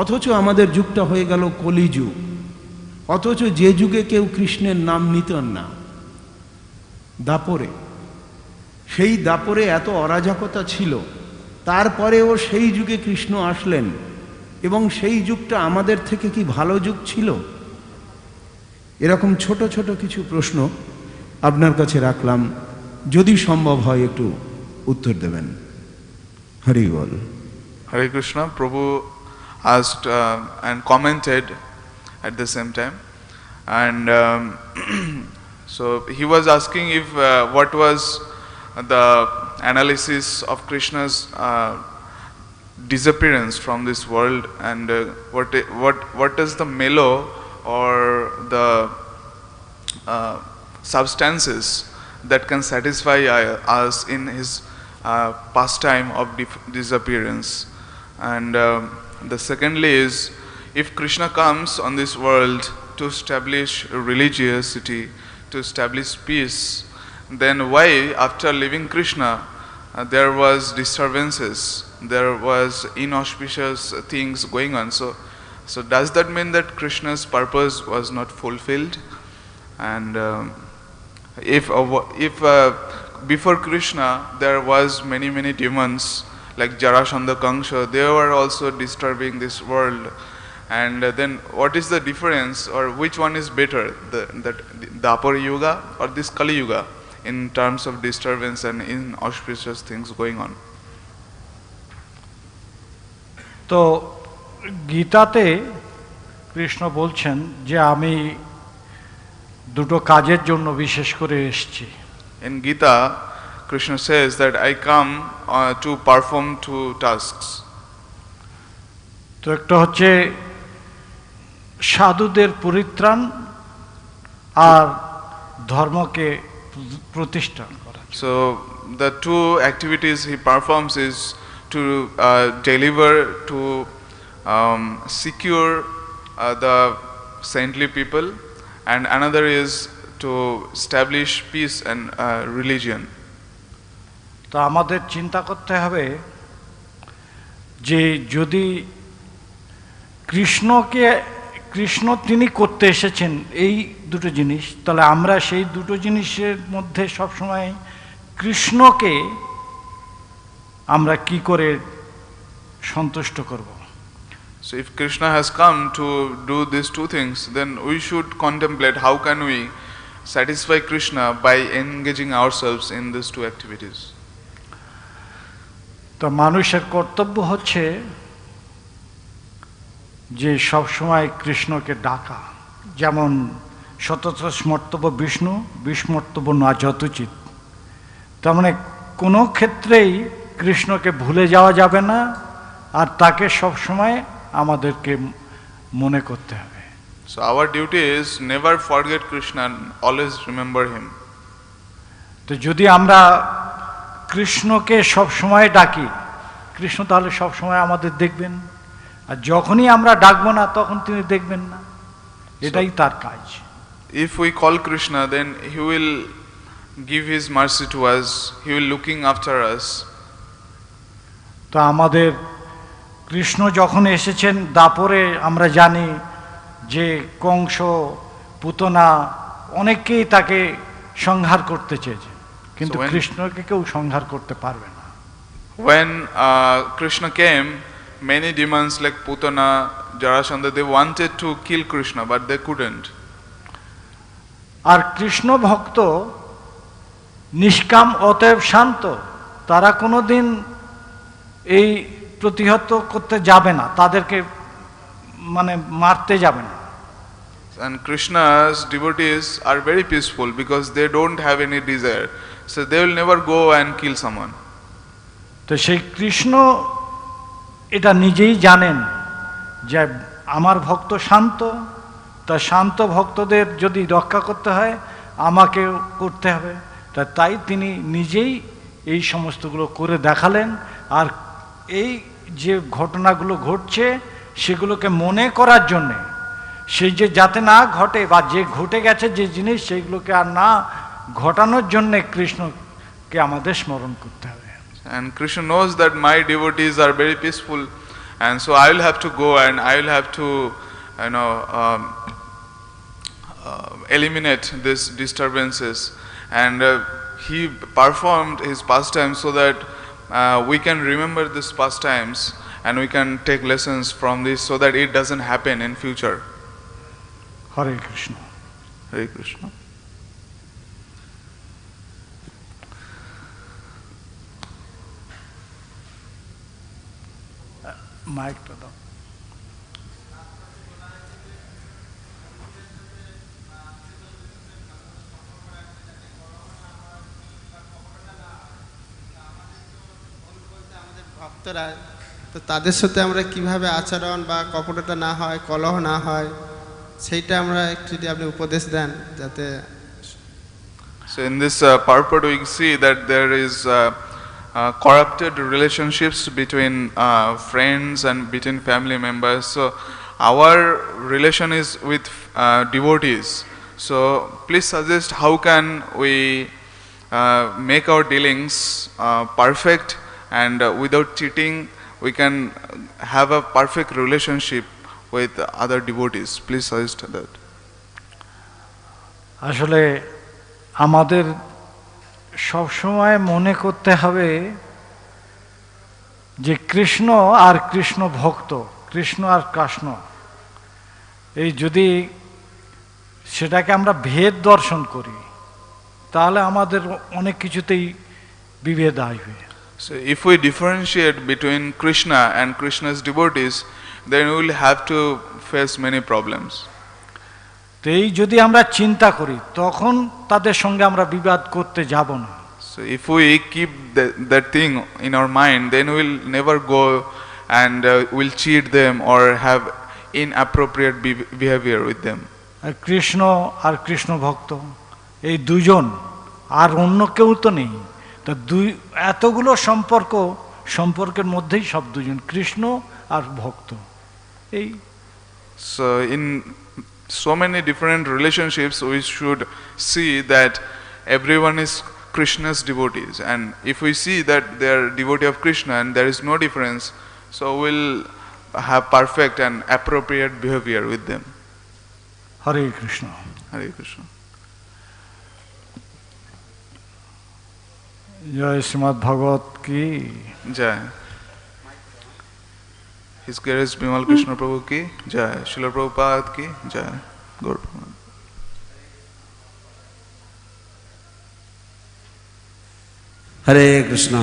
Speaker 4: অথচ আমাদের যুগটা হয়ে গেল কলি যুগ। অথচ যে যুগে কেউ কৃষ্ণের নাম নিতেন না, দাপরে, সেই দাপরে এত অরাজকতা ছিল, তারপরেও সেই যুগে কৃষ্ণ আসলেন। এবং সেই যুগটা আমাদের থেকে কি ভালো যুগ ছিল? এরকম ছোট ছোট কিছু প্রশ্ন আপনার কাছে রাখলাম, যদি সম্ভব হয় একটু উত্তর দেবেন। হরি বল।
Speaker 2: Hare Krishna. Prabhu asked and commented at the same time, and so he was asking if what was the analysis of Krishna's disappearance from this world, and what is the mellow or the substances that can satisfy us in his pastime of disappearance. And the secondly is, if Krishna comes on this world to establish religiosity, to establish peace, then why after leaving Krishna there was disturbances, there was inauspicious things going on? So does that mean that Krishna's purpose was not fulfilled? And if before Krishna there was many demons like Jarasandha, Kangsha, they were also disturbing this world, and then what is the difference, or which one is better, the Dapur Yuga or this Kali Yuga, in terms of disturbance and inauspicious things going on?
Speaker 1: তো গীতাতে কৃষ্ণ বলছেন যে আমি
Speaker 5: দুটো কাজের জন্য বিশেষ করে এসেছি।
Speaker 2: In Gita, Krishna says that I come to perform two tasks.
Speaker 5: তো একটা হচ্ছে সাধুদের পরিত্রাণ আর ধর্মকে প্রতিষ্ঠা করা।
Speaker 2: So the two activities he performs is to deliver, to secure the saintly people, and another is to establish peace and religion.
Speaker 5: তো আমাদের চিন্তা করতে হবে যে যদি কৃষ্ণ তিনি করতে এসেছেন এই দুটো জিনিস, তাহলে আমরা সেই দুটো জিনিসের মধ্যে সবসময় কৃষ্ণকে আমরা কি করে সন্তুষ্ট করব?
Speaker 2: So if Krishna has come to do these two things, then we should contemplate how can we satisfy Krishna by engaging ourselves in these two activities.
Speaker 5: তো মানুষের কর্তব্য হচ্ছে যে সব সময় কৃষ্ণকে ডাকা, যেমন শতত স্মর্তব্য বিষ্ণু বিস্মর্তব্য না যতচিৎ। তার মানে কোনো ক্ষেত্রেই কৃষ্ণকে ভুলে যাওয়া যাবে না, আর তাকে সব সময় আমাদেরকে মনে করতে হবে।
Speaker 2: So our duty is never forget Krishna and always remember him.
Speaker 5: তো যদি আমরা কৃষ্ণকে সব সময় ডাকি, কৃষ্ণ তাহলে সব সময় আমাদের দেখবেন, আর যখনই আমরা ডাকবো না তখন তিনি দেখবেন না, এটাই তার কাজ।
Speaker 2: If we call Krishna, then he will give his mercy to us, he will looking after us.
Speaker 5: তো আমাদের কৃষ্ণ যখন এসেছেন দাপরে, আমরা জানি যে কংস পুতনা অনেকেই তাকে সংহার করতে চেয়েছে, কিন্তু কৃষ্ণকে কেউ সংহার করতে পারবে না।
Speaker 2: When Krishna came, many demons like Putana, Jarasandha, they wanted to kill Krishna, but they couldn't.
Speaker 5: আর কৃষ্ণ ভক্ত নিষ্কাম অতএব শান্ত, তারা কোনোদিন এই প্রতিহত করতে যাবে না, তাদেরকে মানে মারতে যাবে না।
Speaker 2: And Krishna's devotees are very peaceful because they don't have any desire, so they will never go and kill someone.
Speaker 5: তো সেই কৃষ্ণ এটা নিজেই জানেন যে আমার ভক্ত শান্ত, তা শান্ত ভক্তদের যদি রক্ষা করতে হয় আমাকে করতে হবে, তাই তিনি নিজেই এই সমস্তগুলো করে দেখালেন। আর এই যে ঘটনাগুলো ঘটছে সেগুলোকে মনে করার জন্যে, সেই যে যাতে না ঘটে বা যে ঘটে গেছে যে জিনিস সেইগুলোকে আর না ঘটানোর জন্যে কৃষ্ণকে আমাদের স্মরণ করতে হবে।
Speaker 2: And Krishna knows that my devotees are very peaceful, and so I will have to go and I will have to, eliminate these disturbances. And he performed his pastimes so that we can remember these pastimes and we can take lessons from this so that it doesn't happen in future.
Speaker 5: Hare Krishna.
Speaker 2: Hare Krishna.
Speaker 5: মাইকটা দাও।
Speaker 6: ভক্তরা তো তাদের সাথে আমরা কিভাবে আচরণ বা কপটতা না হয়, কলহ না হয়, সেইটা আমরা একটু যদি আপনি উপদেশ দেন যাতে।
Speaker 2: So in this purport we see that there is corrupted relationships between friends and between family members. So our relation is with devotees. So please suggest how can we make our dealings perfect and without cheating we can have a perfect relationship with other devotees. Please suggest that.
Speaker 5: আসলে আমাদের সব সময় মনে করতে হবে যে কৃষ্ণ আর কৃষ্ণ ভক্ত, কৃষ্ণ আর কৃষ্ণ, এই যদি সেটাকে আমরা ভেদ দর্শন করি তাহলে আমাদের অনেক কিছুতেই বিভেদ আসবে।
Speaker 2: So if we differentiate between Krishna and Krishna's devotees, then we will have to face many problems.
Speaker 5: তো তো এই যদি আমরা চিন্তা করি তখন তাদের সঙ্গে আমরা বিবাদ করতে যাব না।
Speaker 2: So if we keep that thing in our mind, then we'll never go and we'll cheat them or have inappropriate behavior with them.
Speaker 5: আর কৃষ্ণ আর কৃষ্ণ ভক্ত এই দুজন, আর অন্য কেউ তো নেই। তো এতগুলো সম্পর্কের মধ্যেই সব দুজন, কৃষ্ণ আর ভক্ত। এই
Speaker 2: So in so many different relationships we should see that everyone is Krishna's devotees, and if we see that they are devotee of Krishna and there is no difference, so we'll have perfect and appropriate behavior with them.
Speaker 5: Hare Krishna.
Speaker 2: Hare Krishna.
Speaker 5: Jai Srimad Bhagavat ki
Speaker 2: Jai. His Grace Bimal Krishna Prabhu ki Jai. Srila Prabhupada ki Jai. Gaur Prabhupada.
Speaker 7: Hare Krishna.